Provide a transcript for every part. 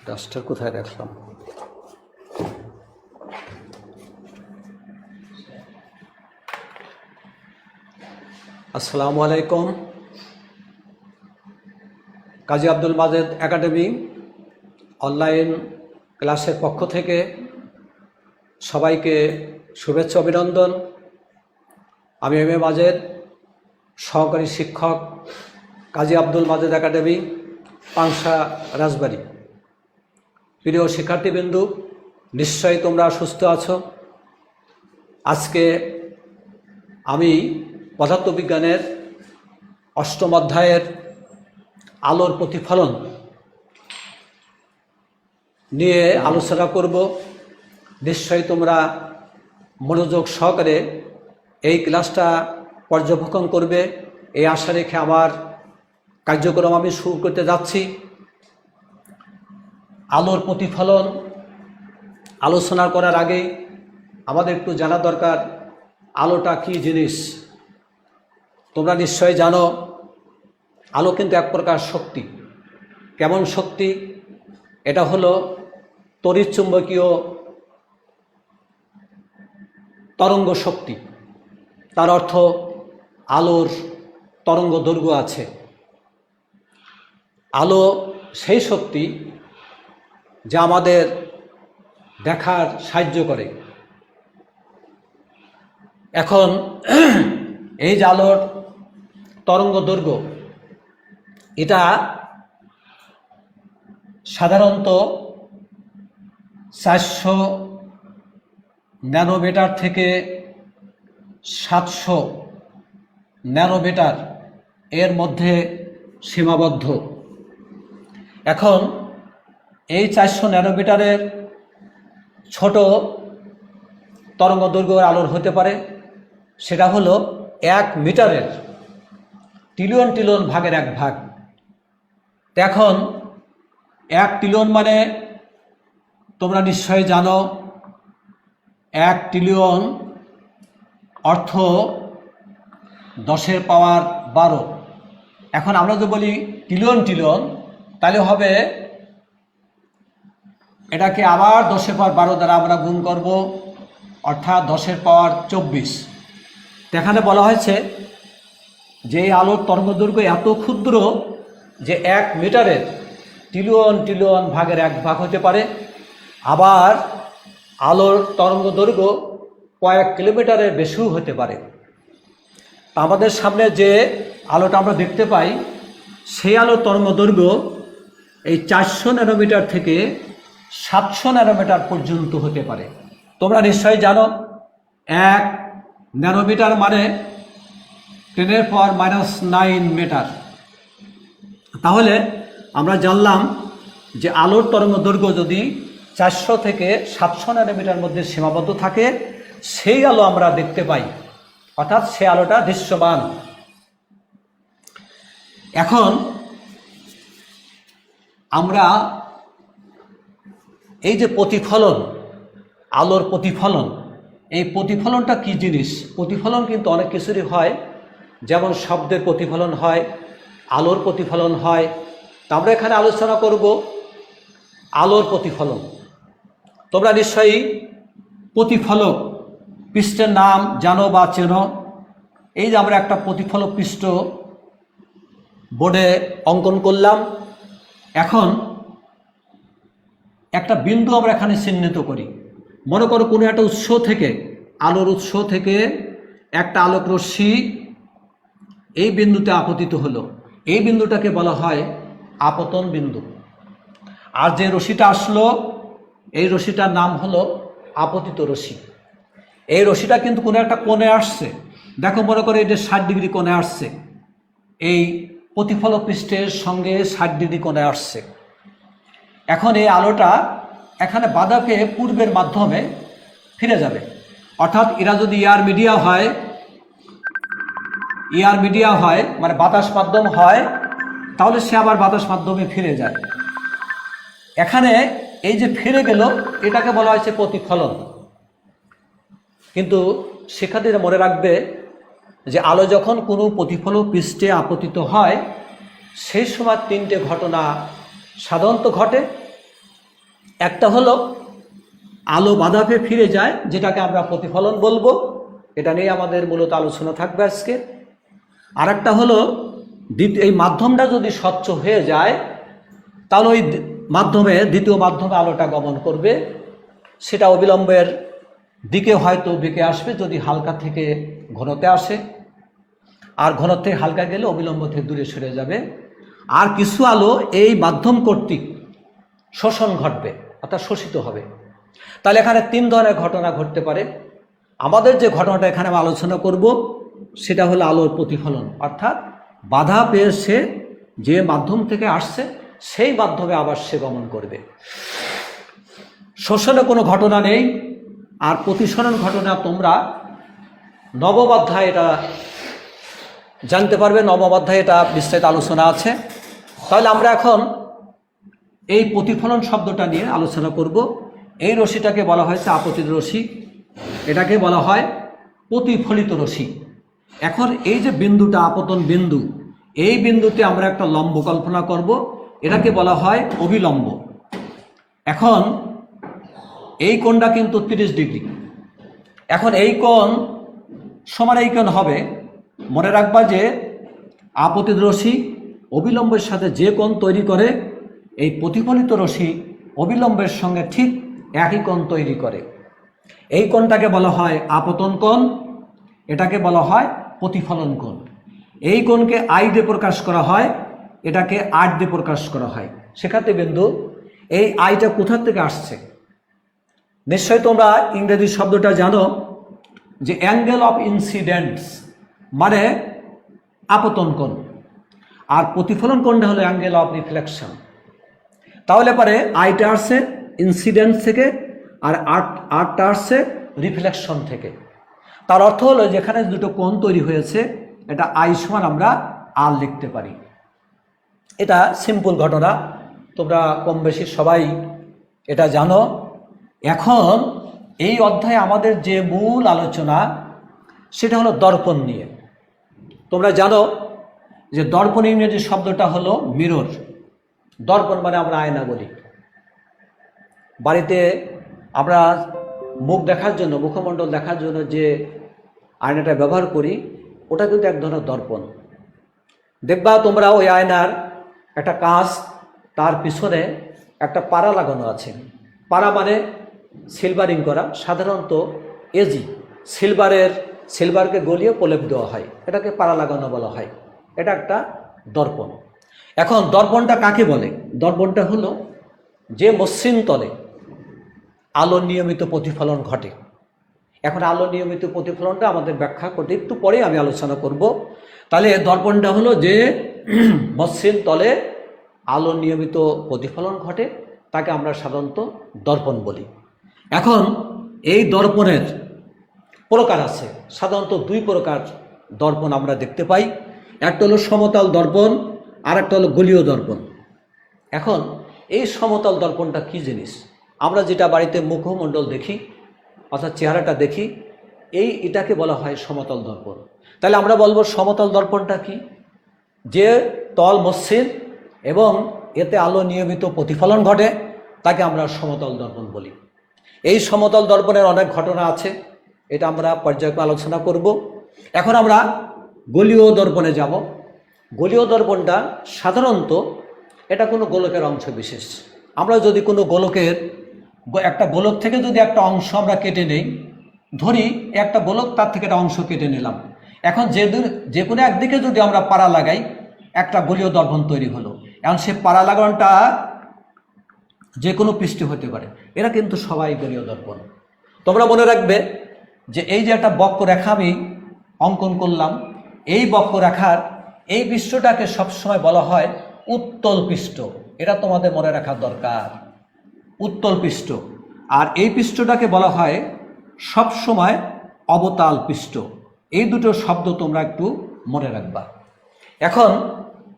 Duster কোথায় রাখলাম? আসসালামু আলাইকুম। কাজী আব্দুল মাজেদ একাডেমি অনলাইন ক্লাসের পক্ষ থেকে সবাইকে শুভেচ্ছা অভিনন্দন। আমি এম এ মাজেদ, সহকারী শিক্ষক, কাজী আব্দুল মাজেদ একাডেমি, পাংশা, রাজবাড়ী। প্রিয় শিক্ষার্থীবৃন্দু, নিশ্চয়ই তোমরা সুস্থ আছো। আজকে আমি পদার্থবিজ্ঞানের অষ্টম অধ্যায়ের আলোর প্রতিফলন নিয়ে আলোচনা করব। নিশ্চয়ই তোমরা মনোযোগ সহকারে এই ক্লাসটা পর্যবেক্ষণ করবে, এই আশা রেখে আমার কার্যক্রম আমি শুরু করতে যাচ্ছি। আলোর প্রতিফলন আলোচনা করার আগে আমাদের একটু জানা দরকার আলোটা কী জিনিস। তোমরা নিশ্চয়ই জানো আলো কিন্তু এক প্রকার শক্তি। কেমন শক্তি? এটা হলো তড়িৎচুম্বকীয় তরঙ্গ শক্তি। তার অর্থ আলোর তরঙ্গ দৈর্ঘ্য আছে। আলো সেই শক্তি যা আমাদের দেখার সাহায্য করে। এখন এই যে আলোর তরঙ্গ দৈর্ঘ্য, এটা সাধারণত 400 ন্যানোমিটার থেকে 700 ন্যানোমিটার এর মধ্যে সীমাবদ্ধ। এখন এই 400 ন্যানোমিটারের ছোট তরঙ্গ দৈর্ঘ্যের আলোর হতে পারে, সেটা হলো 1 মিটারের ট্রিলিয়ন ট্রিলিয়ন ভাগের 1 ভাগ। এখন 1 ট্রিলিয়ন মানে তোমরা নিশ্চয়ই জানো 1 ট্রিলিয়ন অর্থ 10 পাওয়ার 12। এখন আমরা যদি বলি ট্রিলিয়ন ট্রিলিয়ন, তাহলে হবে এটাকে আবার 10 পাওয়ার 12 দ্বারা আমরা গুণ করব, অর্থাৎ 10 পাওয়ার 24। এখানে বলা হয়েছে যে আলোর তরঙ্গ দৈর্ঘ্য এত ক্ষুদ্র যে 1 মিটারের ট্রিলিয়ন ট্রিলিয়ন ভাগের 1 ভাগ হতে পারে। আবার আলোর তরঙ্গ দৈর্ঘ্য কয়েক কিলোমিটারের বেশিও হতে পারে। আমাদের সামনে যে আলোটা আমরা দেখতে পাই, সেই আলোর তরঙ্গ দৈর্ঘ্য এই 400 ন্যানোমিটার থেকে 700 ন্যানোমিটার পর্যন্ত হতে পারে। তোমরা নিশ্চয়ই জানো 1 ন্যানোমিটার মানে 10⁻⁹ মিটার। তাহলে আমরা জানলাম যে আলোর তরঙ্গ দৈর্ঘ্য যদি 400 থেকে 700 ন্যানোমিটার মধ্যে সীমাবদ্ধ থাকে, সেই আলো আমরা দেখতে পাই, অর্থাৎ সে আলোটা দৃশ্যমান। এখন আমরা এই যে প্রতিফলন, আলোর প্রতিফলন, এই প্রতিফলনটা কি জিনিস? প্রতিফলন কিন্তু অনেক কিছুরই হয়, যেমন শব্দের প্রতিফলন হয়, আলোর প্রতিফলন হয়। তা আমরা এখানে আলোচনা করব আলোর প্রতিফলন। তোমরা নিশ্চয়ই প্রতিফলক পৃষ্ঠের নাম জানো বা চেনো। এই যে আমরা একটা প্রতিফলক পৃষ্ঠ বোর্ডে অঙ্কন করলাম। এখন একটা বিন্দু আমরা এখানে চিহ্নিত করি। মনে করো কোনো একটা উৎস থেকে, আলোর উৎস থেকে একটা আলোক রশ্মি এই বিন্দুতে আপতিত হলো। এই বিন্দুটাকে বলা হয় আপতন বিন্দু। আর যে রশ্মিটা আসলো, এই রশ্মিটার নাম হলো আপতিত রশ্মি। এই রশ্মিটা কিন্তু কোনো একটা কোণে আসছে। দেখো, মনে করো এটা 60 ডিগ্রি কোণে আসছে। এই প্রতিফলক পৃষ্ঠের সঙ্গে 60 ডিগ্রি কোণে আসছে। এখন এই আলোটা এখানে বাধা পেয়ে পূর্বের মাধ্যমে ফিরে যাবে। অর্থাৎ এরা যদি এয়ার মিডিয়া হয় মানে বাতাস মাধ্যম হয়, তাহলে সে আবার বাতাস মাধ্যমে ফিরে যায়। এখানে এই যে ফিরে গেল, এটাকে বলা হয়েছে প্রতিফলন। কিন্তু শিক্ষার্থীরা মনে রাখবে যে আলো যখন কোনো প্রতিফলক পৃষ্ঠে আপতিত হয়, সেই সময় 3টে ঘটনা সাধারণত ঘটে। একটা হলো আলো বাধা পেয়ে ফিরে যায়, যেটাকে আমরা প্রতিফলন বলবো। এটা নিয়ে আমাদের মূলত আলোচনা থাকবে আজকে। আর একটা হলো এই মাধ্যমটা যদি স্বচ্ছ হয়ে যায়, তাহলে ওই মাধ্যমে দ্বিতীয় মাধ্যমে আলোটা গমন করবে, সেটা অবিলম্বের দিকে হয়তো বেঁকে আসবে যদি হালকা থেকে ঘনতে আসে, আর ঘনত্বে হালকা গেলে অবিলম্ব থেকে দূরে সরে যাবে। আর কিছু আলো এই মাধ্যম কর্তৃক শোষণ ঘটবে, অর্থাৎ শোষিত হবে। তাহলে এখানে তিন ধরনের ঘটনা ঘটতে পারে। আমাদের যে ঘটনাটা এখানে আমি আলোচনা করব সেটা হলো আলোর প্রতিফলন, অর্থাৎ বাধা পেয়ে সে যে মাধ্যম থেকে আসছে সেই মাধ্যমে আবার সে গমন করবে। শোষণে কোনো ঘটনা নেই। আর প্রতিসরণ ঘটনা তোমরা নবম অধ্যায় এটা জানতে পারবে, নবম অধ্যায়ে এটা বিস্তারিত আলোচনা আছে। তাহলে আমরা এখন এই প্রতিফলন শব্দটা নিয়ে আলোচনা করব। এই রশ্মিটাকে বলা হয়েছে আপতিত রশ্মি, এটাকে বলা হয় প্রতিফলিত রশ্মি। এখন এই যে বিন্দুটা আপতন বিন্দু, এই বিন্দুতে আমরা একটা লম্ব কল্পনা করব, এটাকে বলা হয় অভিলম্ব। এখন এই কোণটা কিন্তু 30 ডিগ্রি। এখন এই কোণ সমান এই কোণ হবে। মনে রাখবা যে আপতিত রশ্মি অবিলম্বের সাথে যে কোণ তৈরি করে, এই প্রতিফলিত রশ্মি অবিলম্বের সঙ্গে ঠিক একই কোণ তৈরি করে। এই কোণটাকে বলা হয় আপতন কোণ, এটাকে বলা হয় প্রতিফলন কোণ। এই কোণকে আই দিয়ে প্রকাশ করা হয়, এটাকে আর দিয়ে প্রকাশ করা হয়। সেক্ষেত্রে বিন্দু এই আইটা কোথা থেকে আসছে? নিশ্চয়ই তোমরা ইংরেজি শব্দটা জানো যে অ্যাঙ্গেল অফ ইনসিডেন্টস মানে আপতন কোণ, আর প্রতিফলন কোণটা হলো অ্যাঙ্গেল অফ রিফ্লেকশন। তাহলে পরে আইটা আসছে ইনসিডেন্ট থেকে, আর আরটা আসছে রিফ্লেকশন থেকে। তার অর্থ হলো যেখানে দুটো কোণ তৈরি হয়েছে, এটা আই সমান আমরা আর লিখতে পারি। এটা সিম্পল ঘটনা, তোমরা কম বেশি সবাই এটা জানো। এখন এই অধ্যায়ে আমাদের যে মূল আলোচনা সেটা হলো দর্পণ নিয়ে। তোমরা জানো যে দর্পণ ইংরেজি শব্দটা হলো মিরর। দর্পণ মানে আমরা আয়না বলি। বাড়িতে আমরা মুখ দেখার জন্য, মুখমণ্ডল দেখার জন্য যে আয়নাটা ব্যবহার করি, ওটা কিন্তু এক ধরনের দর্পণ। দেখবা তোমরা ওই আয়নার একটা কাঁচ, তার পিছনে একটা পারা লাগানো আছে। পারা মানে সিলভারিং করা, সাধারণত এজি সিলভারকে গলিয়ে প্রলেপ দেওয়া হয়, এটাকে পারা লাগানো বলা হয়। এটা একটা দর্পণ। এখন দর্পণটা কাকে বলে? দর্পণটা হলো যে মসৃণ তলে আলোর নিয়মিত প্রতিফলন ঘটে। এখন আলোর নিয়মিত প্রতিফলনটা আমাদের ব্যাখ্যা করতে একটু পরে আমি আলোচনা করব। তাহলে দর্পণটা হলো যে মসৃণ তলে আলোর নিয়মিত প্রতিফলন ঘটে, তাকে আমরা সাধারণত দর্পণ বলি। এখন এই দর্পণের প্রকার আছে, সাধারণত দুই প্রকার দর্পণ আমরা দেখতে পাই। একটা হলো সমতল দর্পণ, আর একটা হলো গলীয় দর্পণ। এখন এই সমতল দর্পণটা কি জিনিস? আমরা যেটা বাড়িতে মুখমণ্ডল দেখি, অর্থাৎ চেহারাটা দেখি, এটাকে বলা হয় সমতল দর্পণ। তাহলে আমরা বলবো সমতল দর্পণটা কি? যে তল মসৃণ এবং এতে আলো নিয়মিত প্রতিফলন ঘটে, তাকে আমরা সমতল দর্পণ বলি। এই সমতল দর্পণের অনেক ঘটনা আছে, এটা আমরা পর্যায়ক্রমে আলোচনা করব। এখন আমরা গলীয় দর্পণে যাব। গলীয় দর্পণটা সাধারণত এটা কোনো গোলকের অংশ বিশেষ। আমরা যদি কোনো গোলকের একটা গোলক থেকে যদি একটা অংশ আমরা কেটে নেই, ধরি একটা গোলক, তার থেকে একটা অংশ কেটে নিলাম। এখন যে কোনো একদিকে যদি আমরা পারা লাগাই, একটা গলীয় দর্পণ তৈরি হলো। এখন সে পারা লাগানোটা যে কোনো পৃষ্ঠে হতে পারে, এরা কিন্তু সবাই গলীয় দর্পণ। তোমরা মনে রাখবে যে এই যে একটা বক্ররেখা আমি অঙ্কন করলাম, এই বক্ররেখার এই পৃষ্ঠটাকে সবসময় বলা হয় উত্তল পৃষ্ঠ। এটা তোমাদের মনে রাখার দরকার, উত্তল পৃষ্ঠ। আর এই পৃষ্ঠটাকে বলা হয় সবসময় অবতাল পৃষ্ঠ। এই দুটো শব্দ তোমরা একটু মনে রাখবা। এখন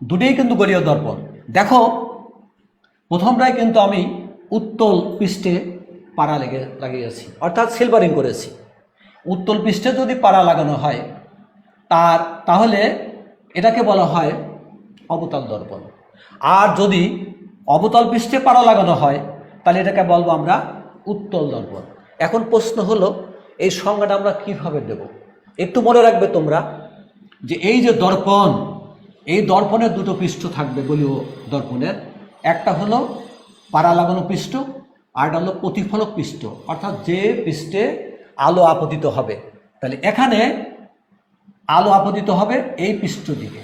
দুটোই কিন্তু গলীয় দর্পণ। দেখো প্রথমটাই কিন্তু আমি উত্তল পৃষ্ঠে পারা লাগিয়েছি, অর্থাৎ সিলভারিং করেছি। উত্তল পৃষ্ঠে যদি পারা লাগানো হয় তাহলে এটাকে বলা হয় অবতল দর্পণ। আর যদি অবতল পৃষ্ঠে পারা লাগানো হয় তাহলে এটাকে বলবো আমরা উত্তল দর্পণ। এখন প্রশ্ন হলো এই সংজ্ঞাটা আমরা কিভাবে দেব? একটু মনে রাখবে তোমরা যে এই যে দর্পণ, এই দর্পণের দুটো পৃষ্ঠ থাকবে গলীয় দর্পণের, একটা হলো পাড়া লাগানো পৃষ্ঠ আর একটা হলো প্রতিফলক পৃষ্ঠ, অর্থাৎ যে পৃষ্ঠে আলো আপতিত হবে। তাহলে এখানে আলো আপতিত হবে এই পৃষ্ঠ দিকে,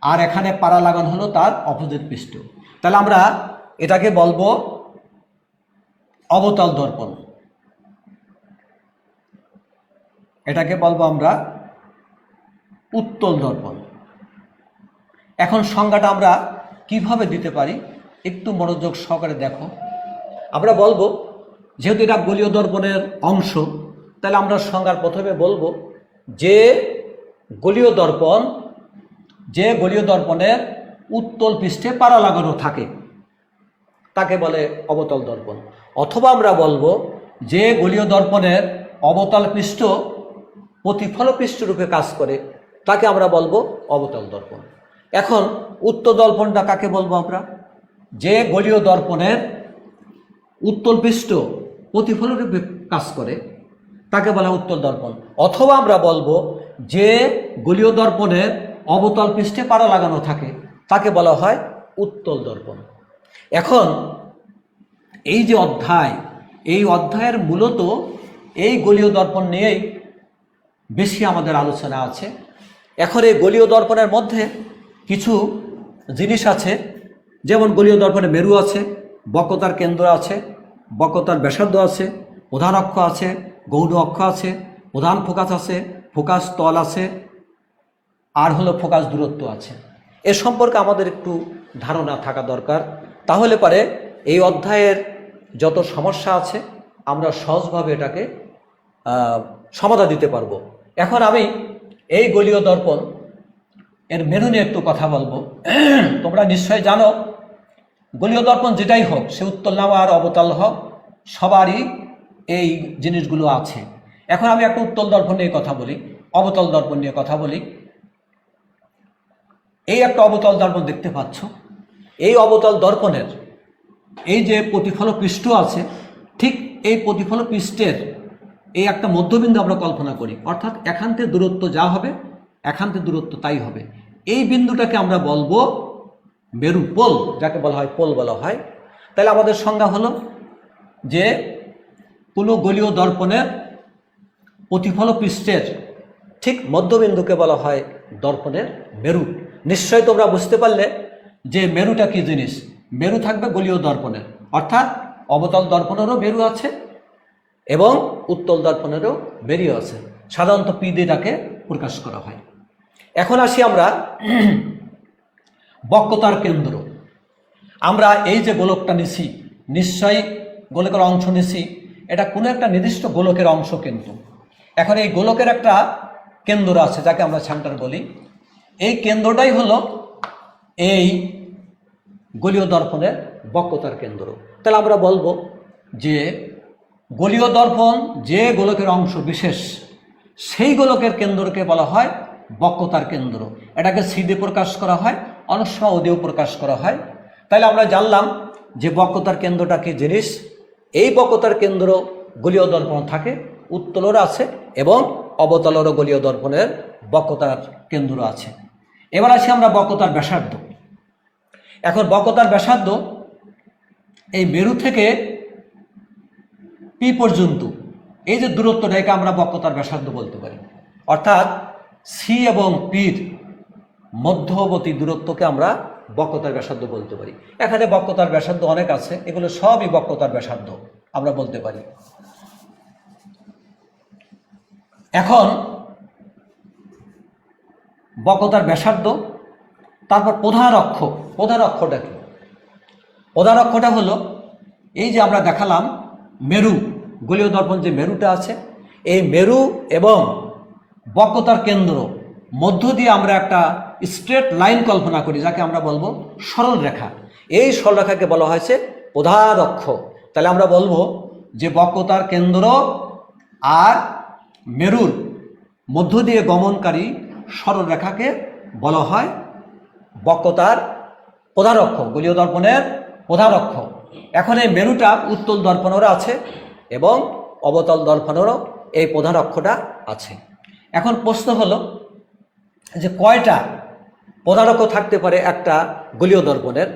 আর এখানে পাড়া লাগানো হলো তার অপোজিট পৃষ্ঠ। তাহলে আমরা এটাকে বলবো অবতল দর্পণ, এটাকে বলবো আমরা উত্তল দর্পণ। এখন সংজ্ঞাটা আমরা কিভাবে দিতে পারি একটু মনোযোগ সহকারে দেখো। আমরা বলবো যেহেতু এটা গলীয় দর্পণের অংশ, তাহলে আমরা সংজ্ঞার প্রথমে বলবো যে গলীয় দর্পণের উত্তল পৃষ্ঠে পাড়া লাগানো থাকে তাকে বলে অবতল দর্পণ। অথবা আমরা বলবো যে গলীয় দর্পণের অবতল পৃষ্ঠ প্রতিফল পৃষ্ঠ রূপে কাজ করে তাকে আমরা বলবো অবতল দর্পণ। এখন উত্তল দর্পণটা কাকে বলবো আমরা? যে গলীয় দর্পণের উত্তল পৃষ্ঠ প্রতিফল রূপে কাজ করে তাকে বলা উত্তল দর্পণ। অথবা আমরা বলবো যে গলীয় দর্পণের অবতল পৃষ্ঠে পাড়া লাগানো থাকে তাকে বলা হয় উত্তল দর্পণ। এখন এই যে অধ্যায়, এই অধ্যায়ের মূলত এই গলীয় দর্পণ নিয়েই বেশি আমাদের আলোচনা আছে। এখন এই গলীয় দর্পণের মধ্যে কিছু জিনিস আছে, যেমন গলীয় দর্পণে মেরু আছে, বক্রতার কেন্দ্র আছে, বক্রতার ব্যাসার্ধ আছে, প্রধান অক্ষ আছে, গৌণ অক্ষ আছে, প্রধান ফোকাস আছে, ফোকাস তল আছে, আর হলো ফোকাস দূরত্ব আছে। এ সম্পর্কে আমাদের একটু ধারণা থাকা দরকার, তাহলে পরে এই অধ্যায়ের যত সমস্যা আছে আমরা সহজভাবে এটাকে সমাধান দিতে পারবো। এখন আমি এই গলীয় দর্পণ এর মেরু নিয়ে একটু কথা বলবো। তোমরা নিশ্চয় জানো গলীয় দর্পণ যেটাই হোক, সে উত্তল নাও আর অবতল হোক, সবারই এই জিনিসগুলো আছে। এখন আমি একটা উত্তল দর্পণ নিয়ে কথা বলি, অবতল দর্পণ নিয়ে কথা বলি। এই একটা অবতল দর্পণ দেখতে পাচ্ছ, এই অবতল দর্পণের এই যে প্রতিফল পৃষ্ঠ আছে, ঠিক এই প্রতিফল পৃষ্ঠের এই একটা মধ্যবিন্দু আমরা কল্পনা করি, অর্থাৎ এখান থেকে দূরত্ব যা হবে এখান থেকে দূরত্ব তাই হবে। এই বিন্দুটাকে আমরা বলবো মেরু, পোল, যাকে বলা হয় পোল বলা হয়। তাহলে আমাদের সংজ্ঞা হলো যে কোনো গলীয় দর্পণের প্রতিফল পৃষ্ঠের ঠিক মধ্যবিন্দুকে বলা হয় দর্পণের মেরু। নিশ্চয়ই তোমরা বুঝতে পারলে যে মেরুটা কি জিনিস। মেরু থাকবে গলীয় দর্পণের, অর্থাৎ অবতল দর্পণেরও মেরু আছে এবং উত্তল দর্পণেরও মেরু আছে। সাধারণত পি দিয়ে তাকে প্রকাশ করা হয়। এখন আসি আমরা বক্রতার কেন্দ্র। আমরা এই যে গোলকটা নিছি, নিশ্চয়ই গোলকের অংশ নিছি, এটা কোনো একটা নির্দিষ্ট গোলকের অংশ কিন্তু। এখন এই গোলকের একটা কেন্দ্র আছে যাকে আমরা সেন্টার বলি। এই কেন্দ্রটাই হলো এই গলীয় দর্পণের বক্রতার কেন্দ্র। তাহলে আমরা বলবো যে গলীয় দর্পণ যে গোলকের অংশ বিশেষ, সেই গোলকের কেন্দ্রকে বলা হয় বক্রতার কেন্দ্র। এটাকে সি দিয়ে প্রকাশ করা হয়, অনেক সময় ও দিয়েও প্রকাশ করা হয়। তাহলে আমরা জানলাম যে বক্রতার কেন্দ্রটা কি জিনিস। এই বক্রতার কেন্দ্র গলীয় দর্পণ থাকে, উত্তলের আছে এবং অবতলেরও গলীয় দর্পণের বক্রতার কেন্দ্র আছে। এবার আসি আমরা বক্রতার ব্যাসার্ধ। এখন বক্রতার ব্যাসার্ধ এই মেরু থেকে পি পর্যন্ত এই যে দূরত্বটাকে আমরা বক্রতার ব্যাসার্ধ বলতে পারি। অর্থাৎ সি এবং পির মধ্যবর্তী দূরত্বকে আমরা বক্রতার ব্যাসার্ধ বলতে পারি। এখানে বক্রতার ব্যাসার্ধ অনেক আছে, এগুলো সবই বক্রতার ব্যাসার্ধ আমরা বলতে পারি। এখন বক্রতার ব্যাসার্ধ, তারপর প্রধান অক্ষ। প্রধান অক্ষটা কি? প্রধান অক্ষটা হলো এই যে আমরা দেখালাম মেরু, গলীয় দর্পণ যে মেরুটা আছে, এই মেরু এবং বক্রতার কেন্দ্র মধ্য দিয়ে আমরা একটা স্ট্রেট লাইন কল্পনা করি, যাকে আমরা বলবো সরল রেখা। এই সরল রেখাকে বলা হয়েছে প্রধান অক্ষ। তাহলে আমরা বলবো যে বক্রতার কেন্দ্র আর মেরুর মধ্য দিয়ে গমনকারী সরল রেখাকে বলা হয় বক্রতার প্রধান অক্ষ, গলীয় দর্পণের প্রধান অক্ষ। এখন এই মেরুটা উত্তল দর্পণেরও আছে এবং অবতল দর্পণেরও এই প্রধান অক্ষটা আছে। এখন প্রশ্ন হলো যে কয়টা প্রধান অক্ষ থাকতে পারে একটা গোলীয় দর্পণের?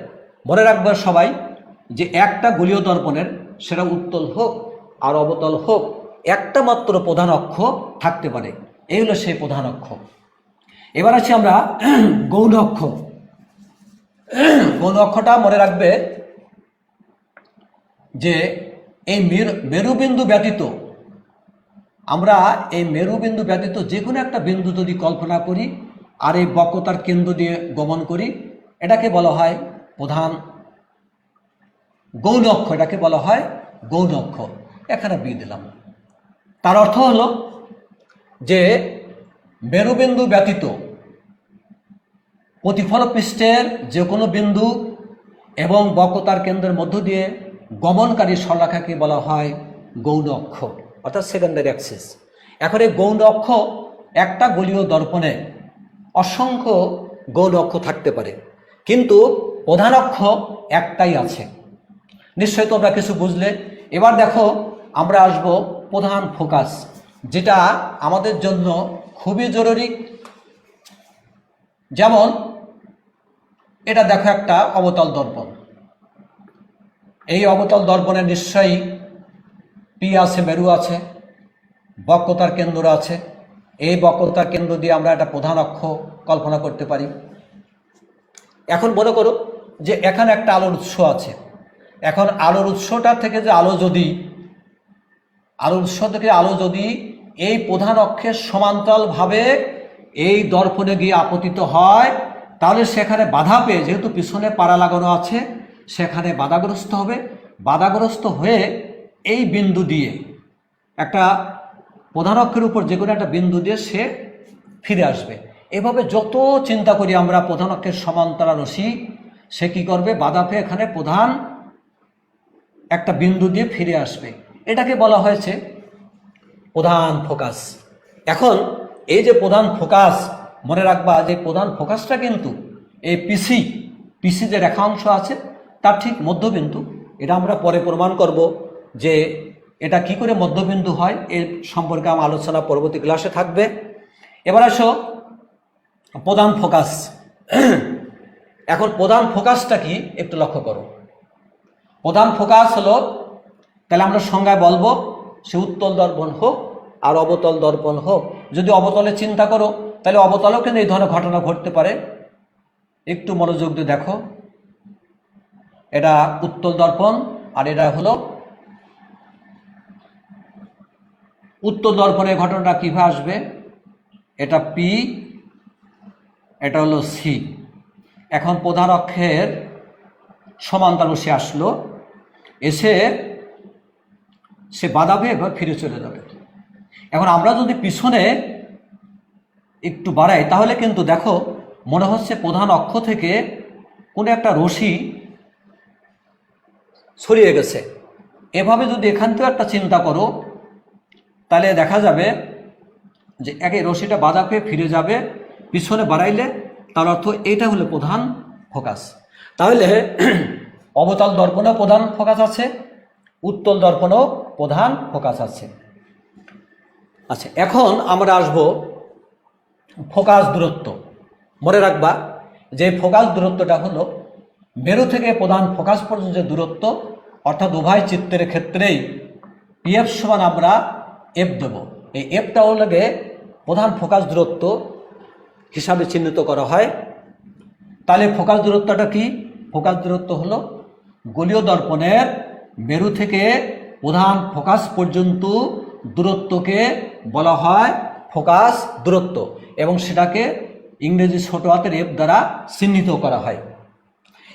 মনে রাখবে সবাই যে একটা গোলীয় দর্পণের, সেটা উত্তল হোক আর অবতল হোক, একটা মাত্র প্রধান অক্ষ থাকতে পারে। এই হলো সেই প্রধান অক্ষ। এবার আছি আমরা গৌণ অক্ষ। গৌণ অক্ষটা মনে রাখবে যে এই মেরুবিন্দু ব্যতীত, আমরা এই মেরুবিন্দু ব্যতীত যে কোনো একটা বিন্দু যদি কল্পনা করি আর এই বক্রতার কেন্দ্র দিয়ে গমন করি, এটাকে বলা হয় প্রধান গৌণ অক্ষ। এটাকে বলা হয় গৌণ অক্ষ। এখানে বি দিলাম। তার অর্থ হলো যে মেরুবিন্দু ব্যতীত প্রতিফল পৃষ্ঠের যে কোনো বিন্দু এবং বক্রতার কেন্দ্রের মধ্য দিয়ে গমনকারী সরলরেখাকে বলা হয় গৌণ অক্ষ, অর্থাৎ সেকেন্ডারি অ্যাক্সিস। এখন এই গৌণ অক্ষ, একটা গোলীয় দর্পণে অসংখ্য গৌণ অক্ষ থাকতে পারে, কিন্তু প্রধান অক্ষ একটাই আছে। নিশ্চয়ই তোমরা কিছু বুঝলে। এবার দেখো আমরা আসব প্রধান ফোকাস, যেটা আমাদের জন্য খুবই জরুরি। যেমন এটা দেখো একটা অবতল দর্পণ। এই অবতল দর্পণে নিশ্চয়ই পি আছে, মেরু আছে, বক্রতার কেন্দ্র আছে। এই বক্রতার কেন্দ্র দিয়ে আমরা একটা প্রধান অক্ষ কল্পনা করতে পারি। এখন মনে করো যে এখানে একটা আলোর উৎস আছে। এখন আলোর উৎসটা থেকে যে আলোর উৎস থেকে আলো যদি এই প্রধান অক্ষের সমান্তরালভাবে এই দর্পণে গিয়ে আপতিত হয়, তাহলে সেখানে বাধা পেয়ে, যেহেতু পিছনে পাড়া লাগানো আছে, সেখানে বাধাগ্রস্ত হবে। বাধাগ্রস্ত হয়ে এই বিন্দু দিয়ে, একটা প্রধান অক্ষের উপর যে কোনো একটা বিন্দু দিয়ে সে ফিরে আসবে। এভাবে যত চিন্তা করি আমরা প্রধান অক্ষের সমান্তরাল রশ্মি, সে কী করবে? বাধা পেয়ে এখানে প্রধান একটা বিন্দু দিয়ে ফিরে আসবে। এটাকে বলা হয়েছে প্রধান ফোকাস। এখন এই যে প্রধান ফোকাস, মনে রাখবা যে প্রধান ফোকাসটা কিন্তু এই পিসি যে রেখাংশ আছে তার ঠিক মধ্যবিন্দু। এটা আমরা পরে প্রমাণ করব যে এটা কি করে মধ্যবিন্দু হয়, এর সম্পর্কে আমার আলোচনা পরবর্তী ক্লাসে থাকবে। এবার আসো প্রধান ফোকাস। এখন প্রধান ফোকাসটা কি একটু লক্ষ্য করো। প্রধান ফোকাস হলো, তাহলে আমরা সংজ্ঞায় বলবো, সে উত্তল দর্পণ হোক আর অবতল দর্পণ হোক। যদি অবতলে চিন্তা করো, তাহলে অবতলেও কিন্তু এই ধরনের ঘটনা ঘটতে পারে। একটু মনোযোগ দিয়ে দেখো, এটা উত্তল দর্পণ আর এটা হলো উত্তল দর্পণের ঘটনাটা কিভাবে আসবে? এটা পি, এটা হলো সি। এখন প্রধান অক্ষের সমান্তরাল সে আসলো, এসে সে বাধা পেয়ে এবার ফিরে চলে যাবে। এখন আমরা যদি পিছনে একটু বাড়াই, তাহলে কিন্তু দেখো মনে হচ্ছে প্রধান অক্ষ থেকে কোনো একটা রশ্মি ছড়িয়ে গেছে। এভাবে যদি এখান থেকে একটা চিন্তা করো, তাহলে দেখা যাবে যে একে রশ্মিটা বাধা পেয়ে ফিরে যাবে। পিছনে বাড়াইলে তার অর্থ এইটা হলো প্রধান ফোকাস। তাহলে অবতল দর্পণেও প্রধান ফোকাস আছে, উত্তল দর্পণেও প্রধান ফোকাস আছে। আচ্ছা, এখন আমরা আসব ফোকাস দূরত্ব। মনে রাখবা যে ফোকাস দূরত্বটা হলো মেরু থেকে প্রধান ফোকাস পর্যন্ত যে দূরত্ব, অর্থাৎ উভয় চিত্রের ক্ষেত্রেই পিএফ সমান আমরা এফ দেব। এই এফটা হলে প্রধান ফোকাস দূরত্ব হিসাবে চিহ্নিত করা হয়। তাহলে ফোকাস দূরত্বটা কি? ফোকাস দূরত্ব হলো গোলীয় দর্পণের মেরু থেকে প্রধান ফোকাস পর্যন্ত দূরত্বকে বলা হয় ফোকাস দূরত্ব, এবং সেটাকে ইংরেজি ছোট হাতের এফ দ্বারা চিহ্নিত করা হয়।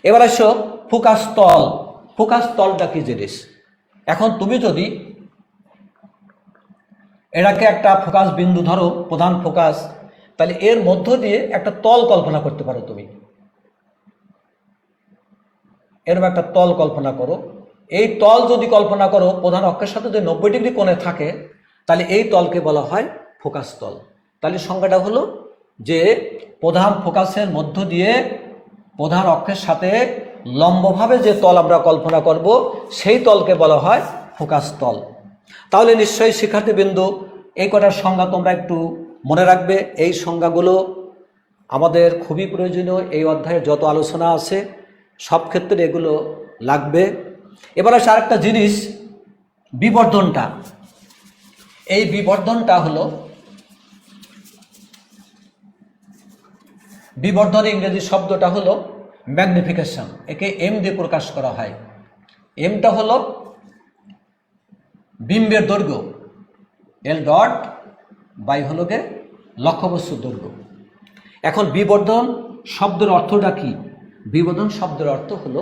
এবার আসো ফোকাস তল। ফোকাস তলটা কি জিনিস? এখন তুমি যদি এটাকে একটা ফোকাস বিন্দু ধরো, প্রধান ফোকাস, তাহলে এর মধ্য দিয়ে একটা তল কল্পনা করতে পারো। তুমি এরকম একটা তল কল্পনা করো। এই তল যদি কল্পনা করো প্রধান অক্ষের সাথে যদি 90 ডিগ্রি কোণে থাকে, তাহলে এই তলকে বলা হয় ফোকাস তল। তাহলে সংজ্ঞাটা হলো যে প্রধান ফোকাসের মধ্য দিয়ে প্রধান অক্ষের সাথে লম্বভাবে যে তল আমরা কল্পনা করব সেই তলকে বলা হয় ফোকাস তল। তাহলে নিশ্চয়ই শিক্ষার্থীবৃন্দু এই কটার সংজ্ঞা তোমরা একটু মনে রাখবে। এই সংজ্ঞাগুলো আমাদের খুবই প্রয়োজনীয়। এই অধ্যায়ে যত আলোচনা আছে সব ক্ষেত্রে এগুলো লাগবে। এবার আসে আরেকটা জিনিস, বিবর্ধনটা। এই বিবর্ধনটা হলো, বিবর্ধনের ইংরেজি শব্দটা হলো ম্যাগনিফিকেশন। একে এম দিয়ে প্রকাশ করা হয়। এমটা হলো বিম্বের দৈর্ঘ্য, এল ডট বাই হলো গে লক্ষ্যবস্তুর দৈর্ঘ্য। এখন বিবর্ধন শব্দের অর্থটা কি? বিবর্ধন শব্দের অর্থ হলো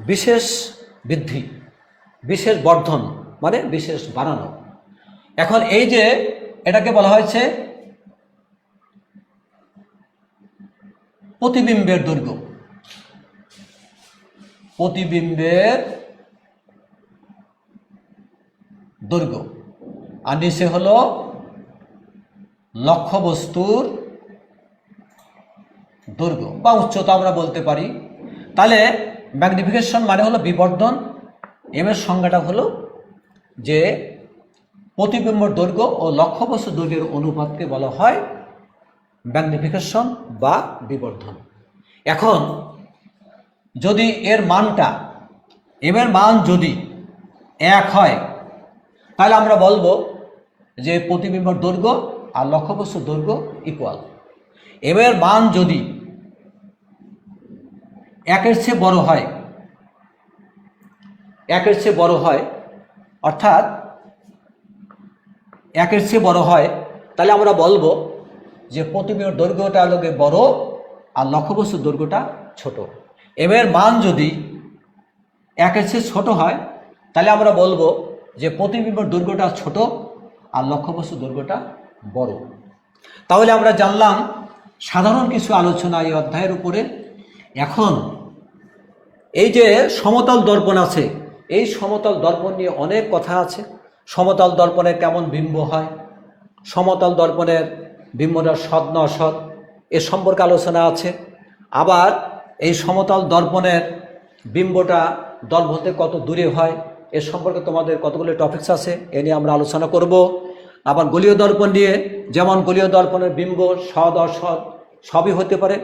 বিশেষ বৃদ্ধি, বিশেষ বর্ধন, মানে বিশেষ বাড়ানো। এখন এই যে এটাকে বলা হয়েছে প্রতিবিম্বের দৈর্ঘ্য, প্রতিবিম্বের দৈর্ঘ্য, আর নিচে হলো লক্ষ্যবস্তুর দৈর্ঘ্য বা উচ্চতা আমরা বলতে পারি। তাহলে ম্যাগনিফিকেশন মানে হলো বিবর্ধন। এম এর সংজ্ঞাটা হলো যে প্রতিবিম্বের দৈর্ঘ্য ও লক্ষ্যবস্তুর দৈর্ঘ্যের অনুপাতকে বলা হয় ম্যাগনিফিকেশন বা বিবর্ধন। এখন যদি এর মানটা, এম এর মান যদি 1 হয় তাহলে আমরা বলবো যে প্রতিবিম্বের দৈর্ঘ্য আর লক্ষ্যবস্তুর দৈর্ঘ্য ইকুয়াল। এম এর মান যদি 1-এর চেয়ে বড় হয়, 1-এর চেয়ে বড় হয়, অর্থাৎ 1-এর চেয়ে বড় হয়, তাহলে আমরা বলবো যে প্রতিবিম্বের দৈর্ঘ্যটা হলো বড় আর লক্ষ্যবস্তুর দৈর্ঘ্যটা ছোট। এম এর মান যদি 1-এর চেয়ে ছোট হয় তাহলে আমরা বলবো যে প্রতিবিম্বের দৈর্ঘ্যটা ছোট আর লক্ষ্যবস্তুর দৈর্ঘ্যটা বড়। তাহলে আমরা জানলাম সাধারণ কিছু আলোচনা এই অধ্যায়ের উপরে। এখন এই যে সমতল দর্পণ আছে, এই সমতল দর্পণ নিয়ে অনেক কথা আছে। সমতল দর্পণে কেমন বিম্ব হয়, সমতল দর্পণের বিম্বটা সৎ না অসৎ এ সম্পর্কে আলোচনা আছে। আবার এই সমতল দর্পণের বিম্বটা দর্পণ হতে কত দূরে হয় এ সম্পর্কে তোমাদের কতগুলো টপিকস আছে, এ নিয়ে আমরা আলোচনা করব। আবার গলীয় দর্পণ নিয়ে, যেমন গলীয় দর্পণের বিম্ব সৎ অসৎ সবই হতে পারে।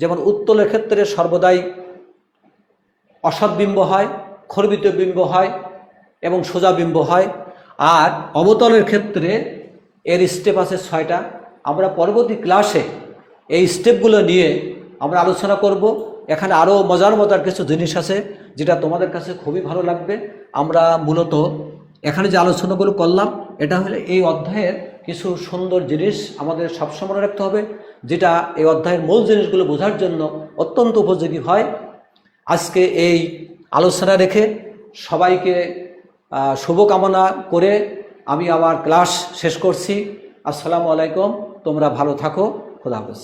যেমন উত্তলের ক্ষেত্রে সর্বদাই অসৎ বিম্ব হয়, খর্বিত বিম্ব হয় এবং সোজা বিম্ব হয়। আর অবতলের ক্ষেত্রে এর স্টেপ আছে 6টা। আমরা পরবর্তী ক্লাসে এই স্টেপগুলো নিয়ে আমরা আলোচনা করব। এখানে আরও মজার কিছু জিনিস আছে যেটা তোমাদের কাছে খুবই ভালো লাগবে। আমরা মূলত এখানে যে আলোচনাগুলো করলাম এটা হলে এই অধ্যায়ের কিছু সুন্দর জিনিস আমাদের সবসময় মনে রাখতে হবে, যেটা এই অধ্যায়ের মূল জিনিসগুলো বোঝার জন্য অত্যন্ত উপযোগী হয়। আজকে এই আলোচনা রেখে সবাইকে শুভকামনা করে আমি আমার ক্লাস শেষ করছি। আসসালামু আলাইকুম। তোমরা ভালো থাকো। খোদা হাফেজ।